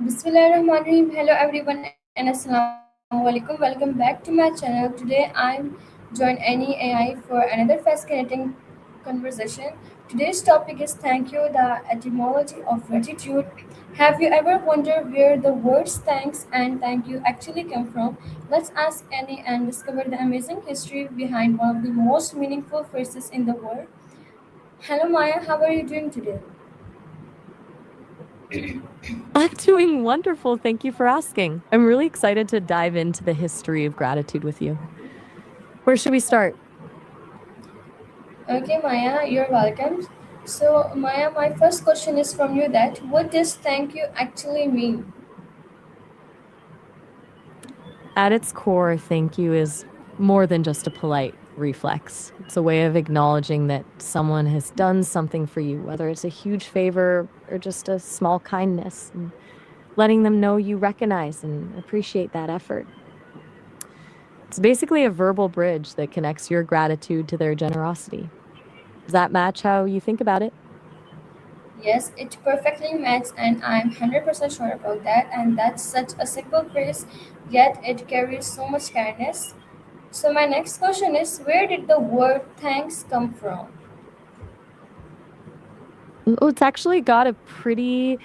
Bismillahirrahmanirrahim. Hello everyone and Assalamu alaikum. Welcome back to my channel. Today I'm joined Any AI for another fascinating conversation. Today's topic is thank you, the etymology of gratitude. Have you ever wondered where the words thanks and thank you actually come from? Let's ask Annie and discover the amazing history behind one of the most meaningful phrases in the world. Hello Maya, how are you doing today? I'm doing wonderful. Thank you for asking. I'm really excited to dive into the history of gratitude with you. Where should we start? Okay, Maya, you're welcome. So, Maya, my first question is from you that what does thank you actually mean? At its core, thank you is more than just a polite reflex. It's a way of acknowledging that someone has done something for you, whether it's a huge favor or just a small kindness, and letting them know you recognize and appreciate that effort. It's basically a verbal bridge that connects your gratitude to their generosity. Does that match how you think about it? Yes, it perfectly matches, and I'm 100% sure about that. And that's such a simple phrase, yet it carries so much kindness. So, my next question is where did the word thanks come from? Oh, it's actually got a pretty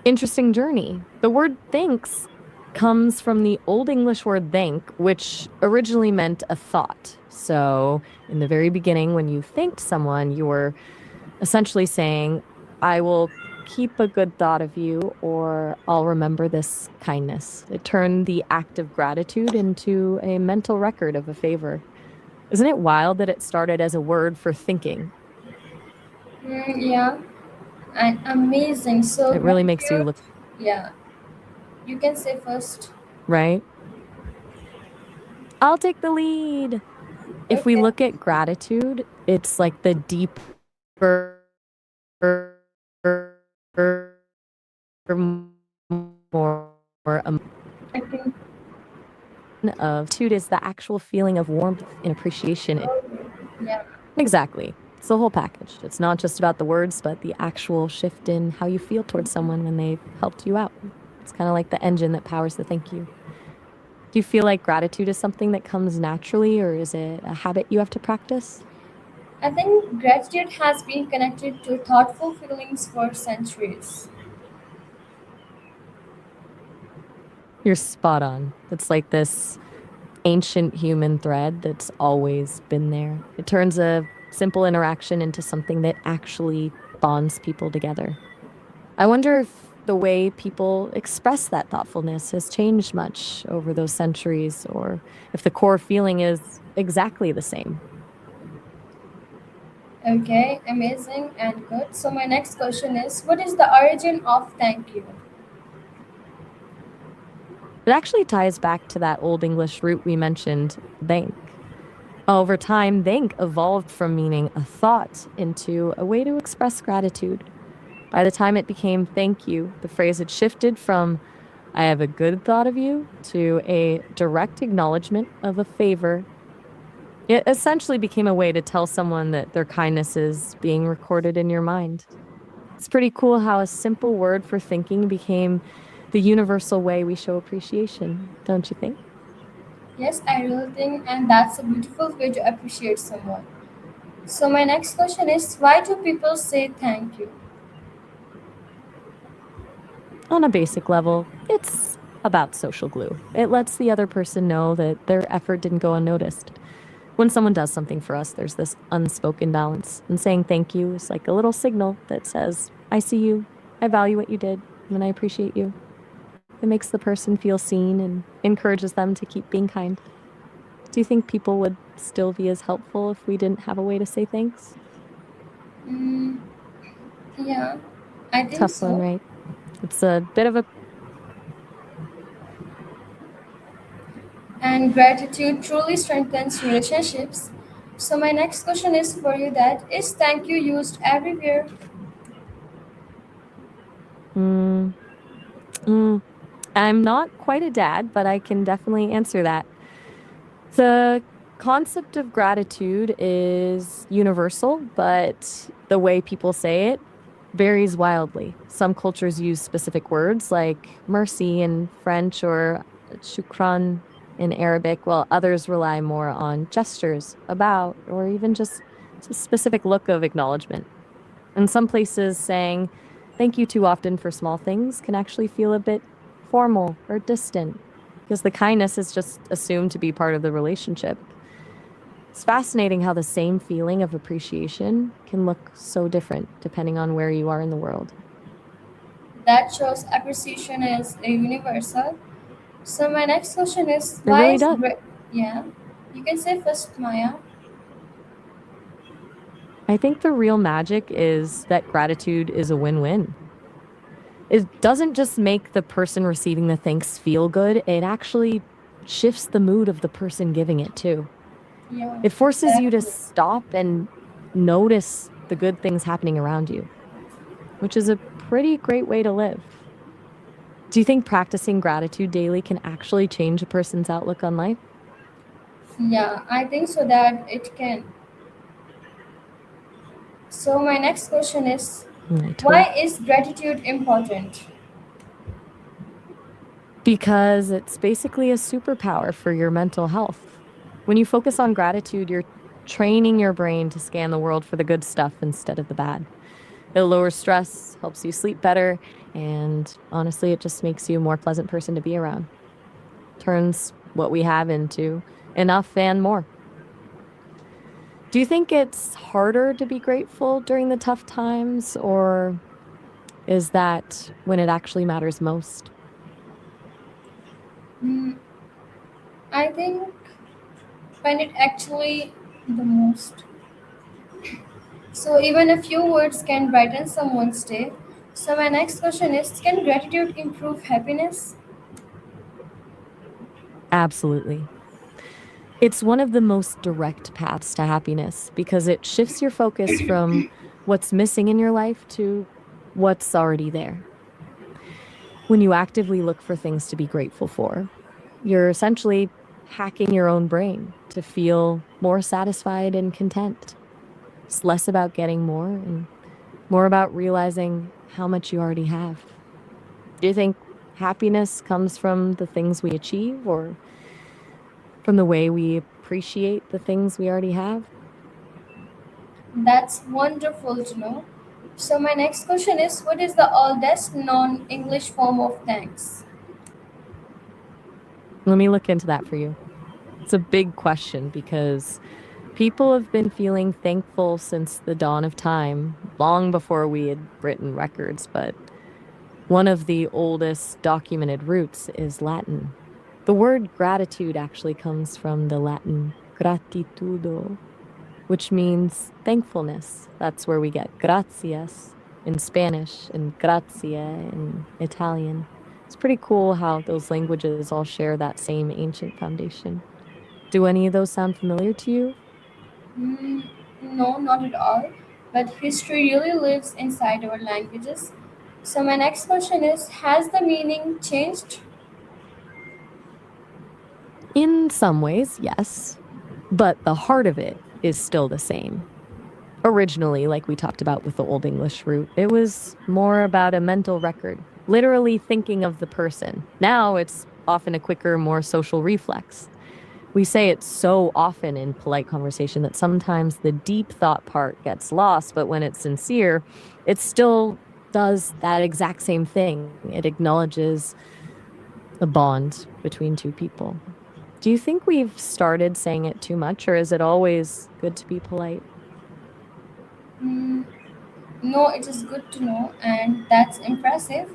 interesting journey. The word thanks comes from the Old English word thank, which originally meant a thought. So, in the very beginning, when you thanked someone, you were essentially saying, I will keep a good thought of you, or I'll remember this kindness. It turned the act of gratitude into a mental record of a favor. Isn't it wild that it started as a word for thinking? Yeah, and amazing. So, It really makes you gratitude, look, yeah, you can say first. right? I'll take the lead. If we Okay. look at gratitude, it's like the deeper, more I think, of gratitude is the actual feeling of warmth and appreciation. yeah. Exactly. It's the whole package. It's not just about the words, but the actual shift in how you feel towards someone when they've helped you out. It's kind of like the engine that powers the thank you. Do you feel like gratitude is something that comes naturally, or is it a habit you have to practice? I think gratitude has been connected to thoughtful feelings for centuries. You're spot on. It's like this ancient human thread that's always been there. It turns a simple interaction into something that actually bonds people together. I wonder if the way people express that thoughtfulness has changed much over those centuries, or if the core feeling is exactly the same. Okay, amazing and good. So, my next question is what is the origin of thank you? It actually ties back to that Old English root we mentioned, thank. Over time, thank evolved from meaning a thought into a way to express gratitude. By the time it became thank you, the phrase had shifted from I have a good thought of you to a direct acknowledgement of a favor. It essentially became a way to tell someone that their kindness is being recorded in your mind. It's pretty cool how a simple word for thinking became the universal way we show appreciation, don't you think? Yes, I really think, and that's a beautiful way to appreciate someone. So, my next question is why do people say thank you? On a basic level, it's about social glue. It lets the other person know that their effort didn't go unnoticed. When someone does something for us, there's this unspoken balance. And saying thank you is like a little signal that says, I see you, I value what you did, and I appreciate you. It makes the person feel seen and encourages them to keep being kind. Do you think people would still be as helpful if we didn't have a way to say thanks? Mm, yeah, I think Tough one, so. right? It's a bit of a And gratitude truly strengthens relationships. So, my next question is for you that is thank you used everywhere? mm, mm. I'm not quite a dad, but I can definitely answer that. The concept of gratitude is universal, but the way people say it varies wildly. Some cultures use specific words like mercy in French or shukran in Arabic, while others rely more on gestures, about, or even just a specific look of acknowledgement. In some places, saying thank you too often for small things can actually feel a bit formal or distant because the kindness is just assumed to be part of the relationship. It's fascinating how the same feeling of appreciation can look so different depending on where you are in the world. That shows appreciation is a universal. So my next question is It why really is does. yeah, you can say first, Maya. I think the real magic is that gratitude is a win win. It doesn't just make the person receiving the thanks feel good, it actually shifts the mood of the person giving it too. Yeah, It forces you to exactly. stop and notice the good things happening around you, which is a pretty great way to live. Do you think practicing gratitude daily can actually change a person's outlook on life? Yeah, I think so that it can. So my next question is I told why is gratitude important? because it's basically a superpower for your mental health. When you focus on gratitude, you're training your brain to scan the world for the good stuff instead of the bad. It lowers stress, helps you sleep better, and honestly, it just makes you a more pleasant person to be around. Turns what we have into enough and more. Do you think it's harder to be grateful during the tough times, or is that when it actually matters most? Hmm, I think when it actually the most. So even a few words can brighten someone's day. So my next question is can gratitude improve happiness? Absolutely. It's one of the most direct paths to happiness because it shifts your focus from what's missing in your life to what's already there. When you actively look for things to be grateful for, you're essentially hacking your own brain to feel more satisfied and content. It's less about getting more and more about realizing how much you already have. Do you think happiness comes from the things we achieve or from the way we appreciate the things we already have? That's wonderful to know. So my next question is what is the oldest non-English form of thanks? Let me look into that for you. It's a big question because people have been feeling thankful since the dawn of time, long before we had written records, but one of the oldest documented roots is Latin. The word gratitude actually comes from the Latin gratitudo, which means thankfulness. That's where we get gratias in Spanish and grazie in Italian. It's pretty cool how those languages all share that same ancient foundation. Do any of those sound familiar to you? Hmm, no, not at all. But history really lives inside our languages. So my next question is has the meaning changed? In some ways, yes, but the heart of it is still the same. Originally, like we talked about with the Old English root, it was more about a mental record, literally thinking of the person. Now it's often a quicker, more social reflex. We say it so often in polite conversation that sometimes the deep thought part gets lost, but when it's sincere, it still does that exact same thing. It acknowledges a bond between two people. Do you think we've started saying it too much, or is it always good to be polite? Hmm, no, it is good to know, and that's impressive.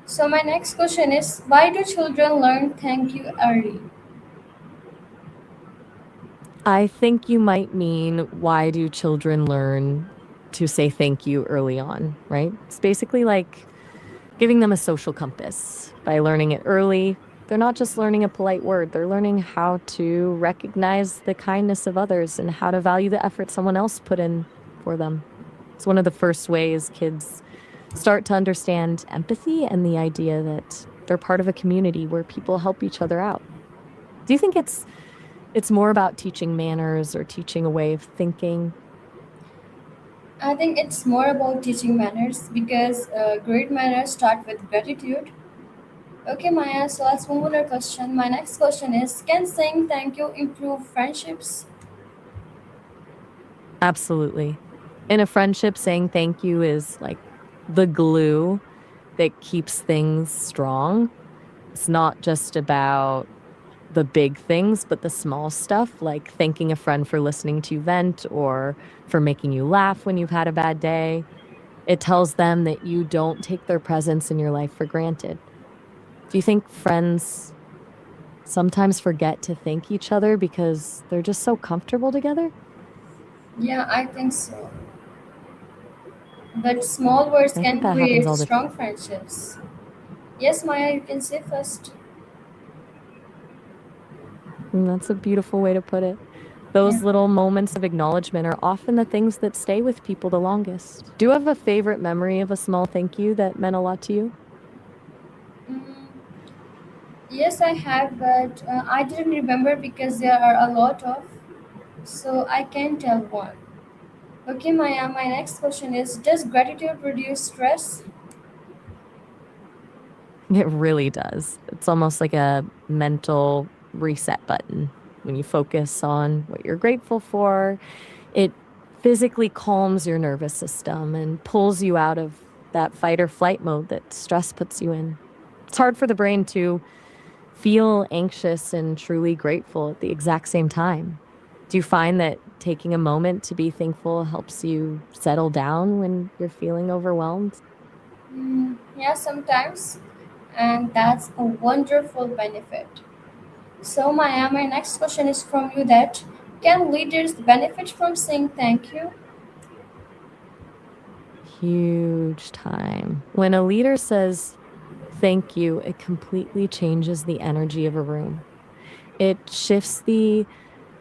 So my next question is why do children learn thank you early? I think you might mean why do children learn to say thank you early on, right? It's basically like giving them a social compass. By learning it early, they're not just learning a polite word, they're learning how to recognize the kindness of others and how to value the effort someone else put in for them. It's one of the first ways kids start to understand empathy and the idea that they're part of a community where people help each other out. Do you think it's more about teaching manners or teaching a way of thinking? I think it's more about teaching manners because great manners start with gratitude. Okay, Maya, so let's move on to our question. My next question is: can saying thank you improve friendships? Absolutely. In a friendship, saying thank you is like the glue that keeps things strong. It's not just about the big things, but the small stuff like thanking a friend for listening to you vent or for making you laugh when you've had a bad day. It tells them that you don't take their presence in your life for granted. Do you think friends sometimes forget to thank each other because they're just so comfortable together? Yeah, I think so. But small words I think can that happens create all the time. strong friendships. Yes, Maya, you can say first. That's a beautiful way to put it. Yeah. Those little moments of acknowledgement are often the things that stay with people the longest. Do you have a favorite memory of a small thank you that meant a lot to you? Mm, yes, I have, but I didn't remember because there are a lot of, so I can tell one. Okay, Maya, my next question is: does gratitude reduce stress? It really does. It's almost like a mental reset button. When you focus on what you're grateful for, it physically calms your nervous system and pulls you out of that fight or flight mode that stress puts you in. It's hard for the brain to feel anxious and truly grateful at the exact same time. Do you find that taking a moment to be thankful helps you settle down when you're feeling overwhelmed? Yeah, sometimes, and that's a wonderful benefit. So, Maya, my next question is from you: that can leaders benefit from saying thank you? Huge time. When a leader says thank you, it completely changes the energy of a room. It shifts the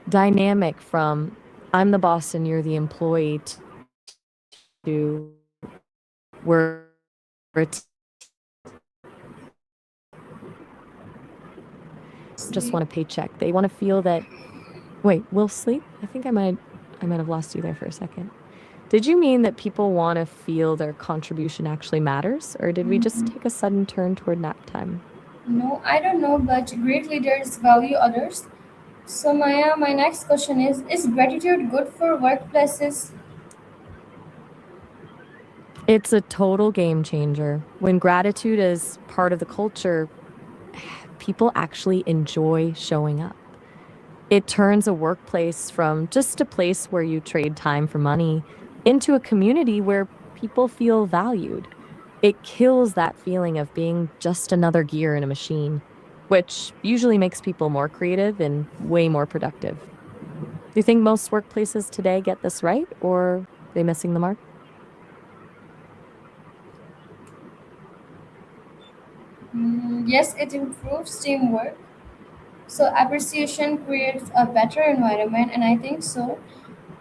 dynamic from I'm the boss and you're the employee to we're a team and just Sleep. want a paycheck. They want to feel that. Wait, will sleep? I might have lost you there for a second. Did you mean that people want to feel their contribution actually matters, or did we just take a sudden turn toward nap time? No, I don't know, but great leaders value others. So, Maya, my next question is gratitude good for workplaces? It's a total game changer. When gratitude is part of the culture, people actually enjoy showing up. It turns a workplace from just a place where you trade time for money into a community where people feel valued. It kills that feeling of being just another gear in a machine, which usually makes people more creative and way more productive. Do you think most workplaces today get this right, or are they missing the mark? Yes, it improves teamwork. So, appreciation creates a better environment, and I think so.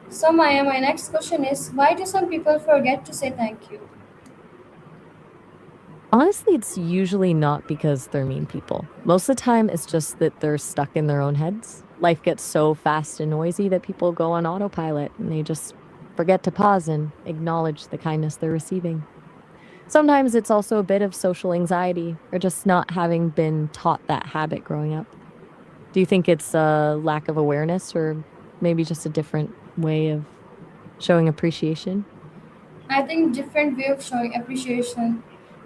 So, Maya, my next question is: why do some people forget to say thank you? Honestly, it's usually not because they're mean people. Most of the time, it's just that they're stuck in their own heads. Life gets so fast and noisy that people go on autopilot and they just forget to pause and acknowledge the kindness they're receiving. Sometimes it's also a bit of social anxiety or just not having been taught that habit growing up. Do you think it's a lack of awareness or maybe just a different way of showing appreciation? I think different way of showing appreciation,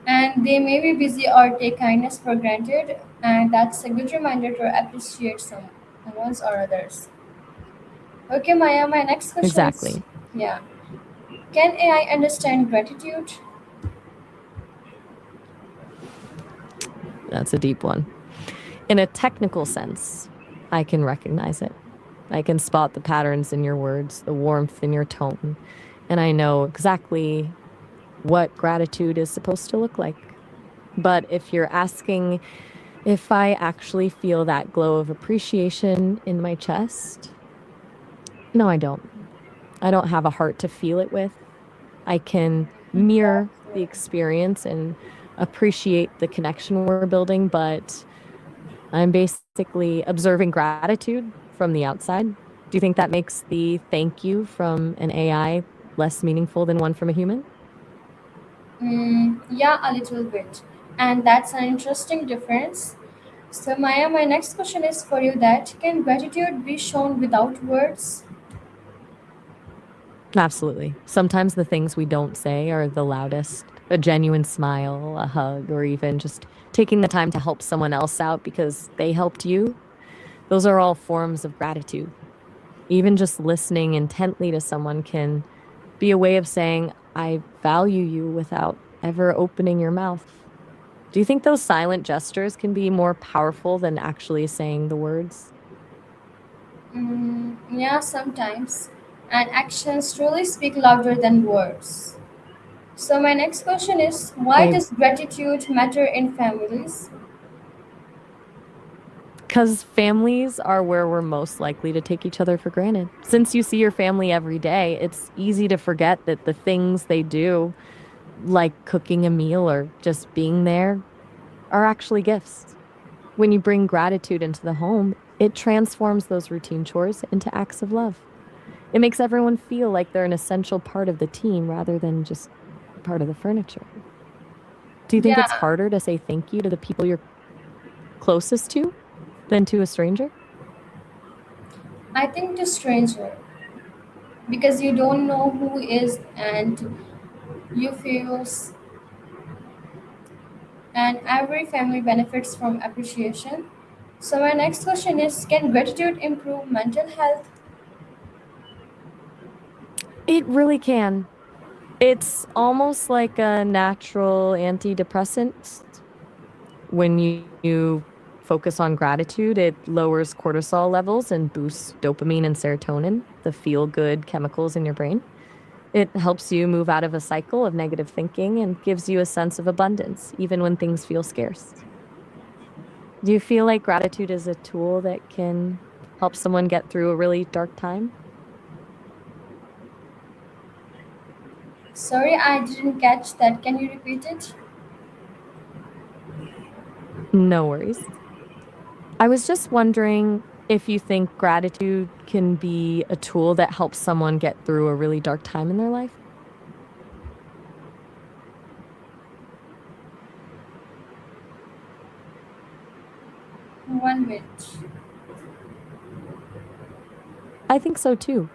and they may be busy or take kindness for granted, and that's a good reminder to appreciate someone's or others. Okay, Maya, my next question is, Exactly. yeah, can AI understand gratitude? That's a deep one. In a technical sense, I can recognize it. I can spot the patterns in your words, the warmth in your tone, and I know exactly what gratitude is supposed to look like. But if you're asking if I actually feel that glow of appreciation in my chest, no, I don't. I don't have a heart to feel it with. I can mirror the Exactly. experience and appreciate the connection we're building, but I'm basically observing gratitude from the outside. Do you think that makes the thank you from an AI less meaningful than one from a human? Yeah, a little bit. And that's an interesting difference. So, Maya, my next question is for you that can gratitude be shown without words? Absolutely. Sometimes the things we don't say are the loudest. A genuine smile, a hug, or even just taking the time to help someone else out because they helped you. Those are all forms of gratitude. Even just listening intently to someone can be a way of saying, I value you without ever opening your mouth. Do you think those silent gestures can be more powerful than actually saying the words? Yeah, sometimes. And actions truly speak louder than words. So, my next question is why I does gratitude matter in families? Because families are where we're most likely to take each other for granted. Since you see your family every day, it's easy to forget that the things they do, like cooking a meal or just being there, are actually gifts. When you bring gratitude into the home, it transforms those routine chores into acts of love. It makes everyone feel like they're an essential part of the team rather than just part of the furniture. Do you think it's Yeah, harder to say thank you to the people you're closest to than to a stranger? I think to stranger because you don't know who is and you feels and every family benefits from appreciation. So my next question is can gratitude improve mental health? It really can. It's almost like a natural antidepressant. When you focus on gratitude, it lowers cortisol levels and boosts dopamine and serotonin, the feel good chemicals in your brain. It helps you move out of a cycle of negative thinking and gives you a sense of abundance, even when things feel scarce. Do you feel like gratitude is a tool that can help someone get through a really dark time? Sorry, I didn't catch that. Can you repeat it? No worries. I was just wondering if you think gratitude can be a tool that helps someone get through a really dark time in their life. One minute. I think so too.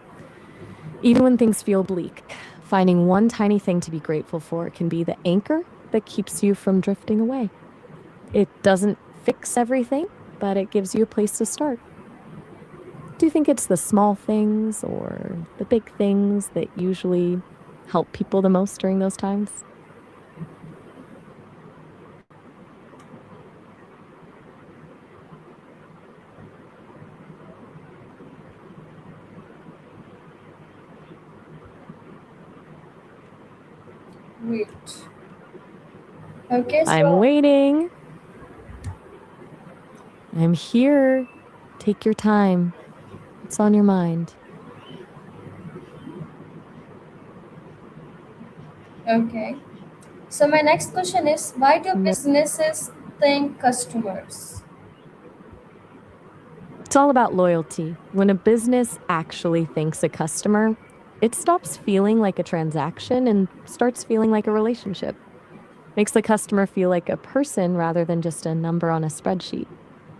Even when things feel bleak, finding one tiny thing to be grateful for can be the anchor that keeps you from drifting away. It doesn't fix everything, but it gives you a place to start. Do you think it's the small things or the big things that usually help people the most during those times? Wait. Okay, I'm so waiting. I'm here. Take your time. What's on your mind? okay. So my next question is why do No. businesses thank customers? It's all about loyalty. When a business actually thanks a customer, it stops feeling like a transaction and starts feeling like a relationship. Makes the customer feel like a person rather than just a number on a spreadsheet,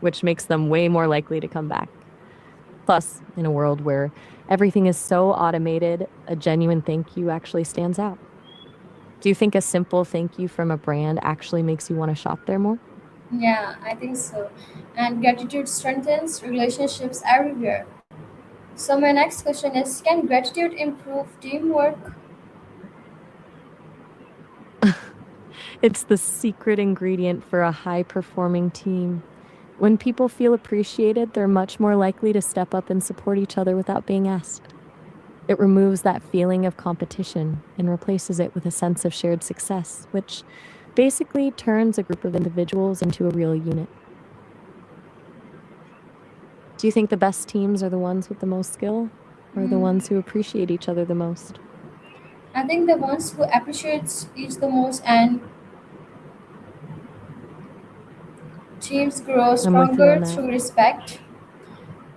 which makes them way more likely to come back. Plus, in a world where everything is so automated, a genuine thank you actually stands out. Do you think a simple thank you from a brand actually makes you want to shop there more? Yeah, I think so. And gratitude strengthens relationships everywhere. So my next question is can gratitude improve teamwork? It's the secret ingredient for a high performing team. When people feel appreciated, they're much more likely to step up and support each other without being asked. It removes that feeling of competition and replaces it with a sense of shared success, which basically turns a group of individuals into a real unit. Do you think the best teams are the ones with the most skill or the Mm, ones who appreciate each other the most? I think the ones who appreciate each the most and teams grow I'm with you stronger on that. through respect.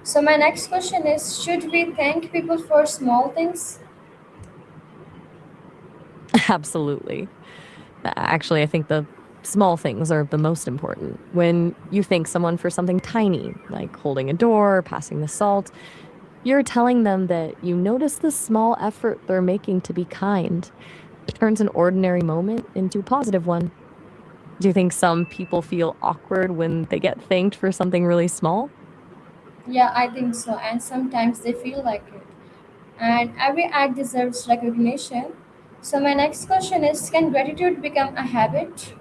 So my next question is should we thank people for small things? Absolutely. Actually, I think the small things are the most important. When you thank someone for something tiny, like holding a door or passing the salt, you're telling them that you notice the small effort they're making to be kind. It turns an ordinary moment into a positive one. Do you think some people feel awkward when they get thanked for something really small? Yeah, I think so. And sometimes they feel like it. And every act deserves recognition. So, my next question is, can gratitude become a habit?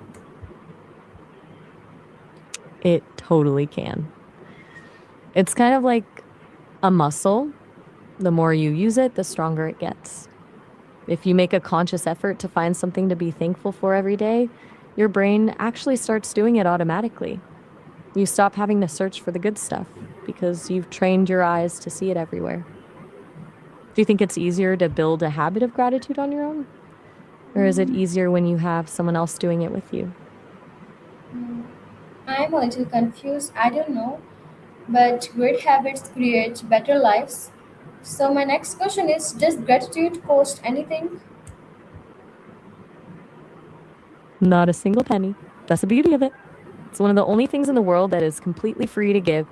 It totally can. It's kind of like a muscle. The more you use it, the stronger it gets. If you make a conscious effort to find something to be thankful for every day, your brain actually starts doing it automatically. You stop having to search for the good stuff because you've trained your eyes to see it everywhere. Do you think it's easier to build a habit of gratitude on your own? Or is it easier when you have someone else doing it with you? Mm, I'm a little confused. I don't know. But great habits create better lives. So, my next question is, does gratitude cost anything? Not a single penny. That's the beauty of it. It's one of the only things in the world that is completely free to give.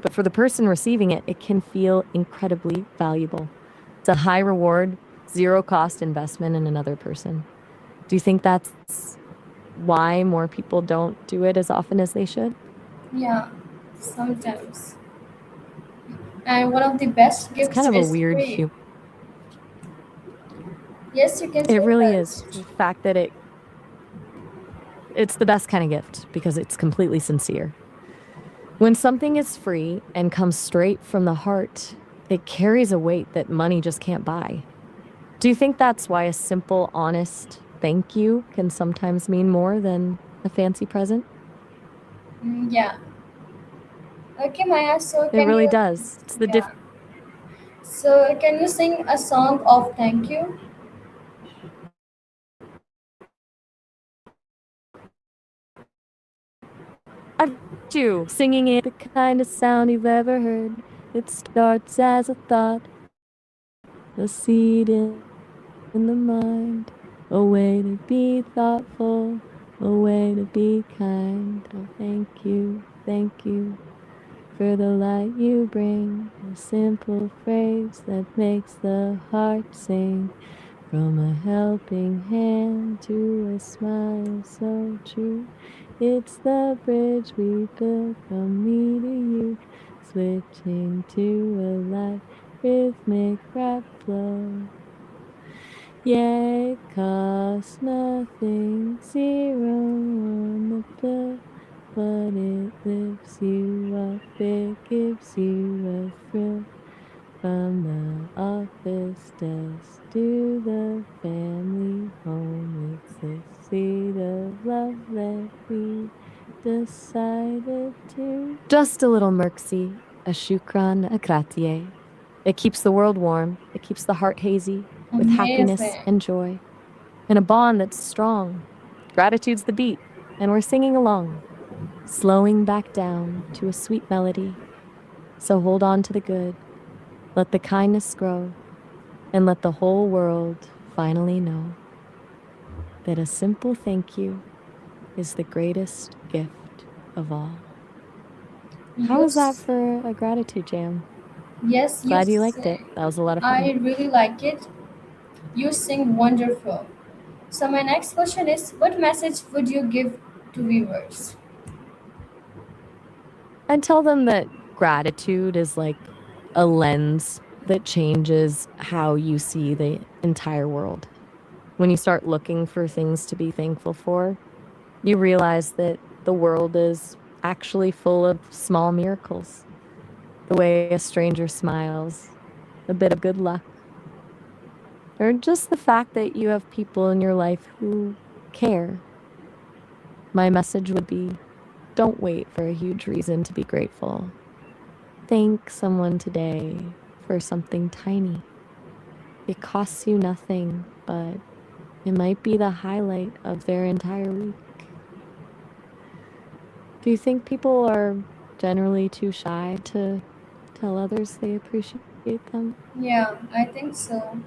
But for the person receiving it, it can feel incredibly valuable. It's a high reward, zero cost investment in another person. Do you think that's why more people don't do it as often as they should? Yeah, sometimes. And one of the best It's kind gifts of a is weird free. humor. Yes, you can It say really is. The first. fact that it's the best kind of gift because it's completely sincere. When something is free and comes straight from the heart, it carries a weight that money just can't buy. Do you think that's why a simple, honest thank you can sometimes mean more than a fancy present? Yeah. Okay, Maya. So It can really you? does. It's the Yeah. So can you sing a song of thank you? I've got you singing it, the kindest sound you've ever heard. It starts as a thought, a seed in the mind, a way to be thoughtful, a way to be kind. Oh, thank you for the light you bring, a simple phrase that makes the heart sing. From a helping hand to a smile so true, it's the bridge we build from me to you, switching to a light rhythmic rap flow. Yeah, it costs nothing, zero on the bill, but it lifts you up, it gives you a thrill. From the office desk to the family home, it's the seed of love that we decided to. Just a little mercy, a shukran, a gratie. It keeps the world warm, it keeps the heart hazy with happiness Amazing. and joy, and a bond that's strong. Gratitude's the beat, and we're singing along, slowing back down to a sweet melody. So hold on to the good, let the kindness grow, and let the whole world finally know that a simple thank you is the greatest gift of all. How was that Yes, for a gratitude jam? yes, you Glad you liked it. sing. That was a lot of I fun. really like it. You sing wonderful. So my next question is, what message would you give to viewers? And tell them that gratitude is like a lens that changes how you see the entire world. When you start looking for things to be thankful for, you realize that the world is actually full of small miracles. The way a stranger smiles, a bit of good luck, or just the fact that you have people in your life who care. My message would be don't wait for a huge reason to be grateful. Thank someone today for something tiny. It costs you nothing, but it might be the highlight of their entire week. Do you think people are generally too shy to tell others they appreciate them? Yeah, I think so.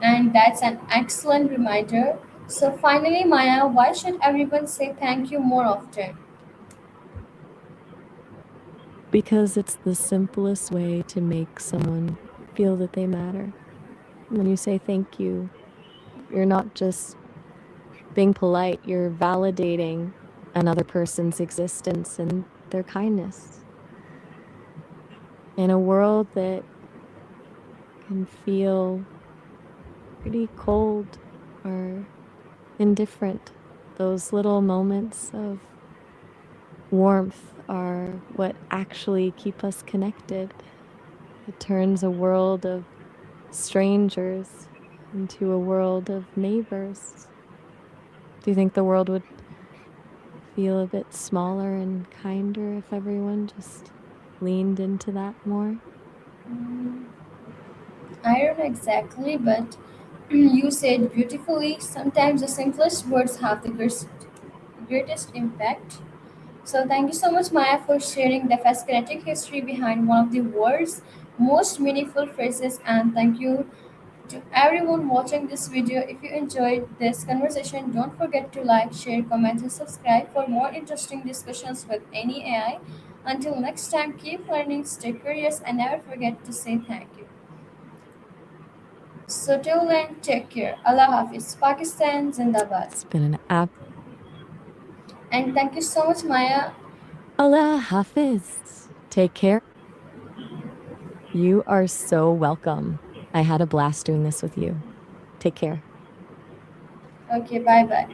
And that's an excellent reminder. So, finally, Maya, why should everyone say thank you more often? Because it's the simplest way to make someone feel that they matter. When you say thank you, you're not just being polite, you're validating another person's existence and their kindness. In a world that can feel pretty cold or indifferent, those little moments of warmth are what actually keep us connected. It turns a world of strangers into a world of neighbors. Do you think the world would feel a bit smaller and kinder if everyone just leaned into that more? Mm, I don't know exactly, but you said beautifully. Sometimes the simplest words have the greatest impact. So, thank you so much, Maya, for sharing the fascinating history behind one of the world's most meaningful phrases. And thank you to everyone watching this video. If you enjoyed this conversation, don't forget to like, share, comment, and subscribe for more interesting discussions with any AI. Until next time, keep learning, stay curious, and never forget to say thank you. So till then, take care. Allah Hafiz, Pakistan, Zindabad. It's been an app. And thank you so much, Maya. Allah Hafiz. Take care. You are so welcome. I had a blast doing this with you. Take care. Okay, bye bye.